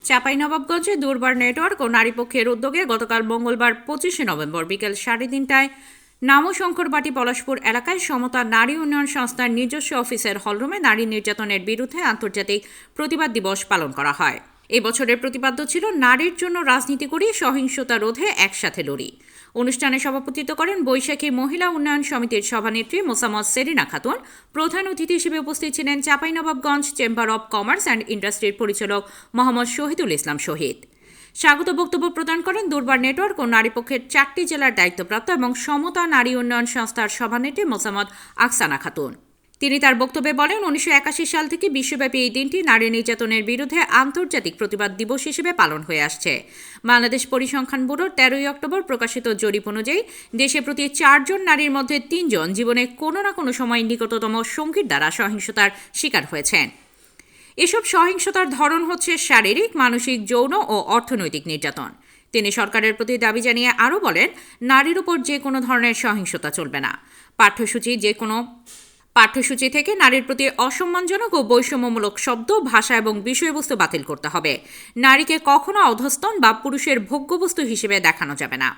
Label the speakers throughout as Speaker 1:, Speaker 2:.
Speaker 1: চাঁপাইনবাবগঞ্জে দুর্বার নেটওয়ার্ক ও নারীপক্ষের উদ্যোগে গতকাল মঙ্গলবার 25শে নভেম্বর বিকেল 3:30টায় নামশঙ্করবাটি পলাশপুর এলাকায় সমতা নারী উন্নয়ন সংস্থার নিজস্ব অফিসের হলরুমে নারী নির্যাতনের বিরুদ্ধে আন্তর্জাতিক প্রতিবাদ দিবস পালন করা হয়। এই বছরের প্রতিপাদ্য ছিল নারীর জন্য রাজনীতি করি, সহিংসতা রোধে একসাথে লড়ি। অনুষ্ঠানে সভাপতিত্ব করেন বৈশাখী মহিলা উন্নয়ন সমিতির সভানেত্রী মোসাম্মদ সেরিনা খাতুন। প্রধান অতিথি হিসেবে উপস্থিত ছিলেন Chapainawabganj chamber of commerce and ইন্ডাস্ট্রির পরিচালক মোহাম্মদ শহীদুল ইসলাম শহীদ। স্বাগত বক্তব্য প্রদান করেন দুর্বার নেটওয়ার্ক ও নারীপক্ষের 4টি জেলার দায়িত্বপ্রাপ্ত এবং সমতা নারী উন্নয়ন সংস্থার সভানেত্রী মোসাম্মদ আকসানা খাতুন। তিনি তার বক্তব্যে বলেন, 1981 সাল থেকে বিশ্বব্যাপী এই দিনটি নারী নির্যাতনের বিরুদ্ধে আন্তর্জাতিক প্রতিবাদ দিবস হিসেবে পালন হয়ে আসছে। বাংলাদেশ পরিসংখ্যান ব্যুরোর 13ই অক্টোবর প্রকাশিত জরিপ অনুযায়ী দেশে প্রতি 4 জন নারীর মধ্যে 3 জন জীবনে কোনো না কোনো সময় নিকটতম সঙ্গীর দ্বারা সহিংসতার শিকার হয়েছেন। এসব সহিংসতার ধরন হচ্ছে শারীরিক, মানসিক, যৌন ও অর্থনৈতিক নির্যাতন। তিনি সরকারের প্রতি দাবি জানিয়ে আরও বলেন, নারীর উপর যে কোনো ধরনের সহিংসতা চলবে না। পাঠ্যসূচি থেকে নারীর প্রতি অসম্মানজনক ও বৈষম্যমূলক শব্দ, ভাষা এবং বিষয়বস্তু বাতিল করতে হবে। নারীকে কখনো অধস্তন বা পুরুষের ভোগ্যবস্তু হিসেবে দেখানো যাবে না।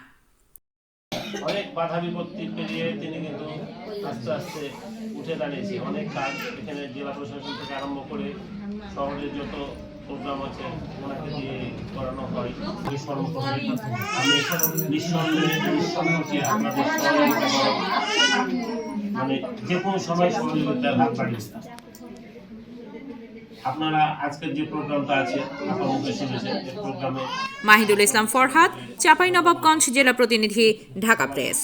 Speaker 2: অনেক বাধা বিপত্তি পেরিয়ে তিনি কিন্তু আস্তে আস্তে উঠে দাঁড়িয়েছে। অনেক কাজ এখানে জেলা প্রশাসন থেকে আরম্ভ করে শহরের যত প্রোগ্রাম আছে ওনাকে দিয়ে করানো হয়। আমি নিঃসন্দেহে আপনাদের মানে যে কোনো সময় সহযোগিতার হাত বাড়িয়ে আপনারা আজকের যে প্রোগ্রামটা আছে আপনাদের শুনেছেন এই প্রোগ্রামে।
Speaker 1: মাহিদুল ইসলাম ফরহাদ, চাঁপাইনবাবগঞ্জ জেলা প্রতিনিধি, ঢাকা প্রেস।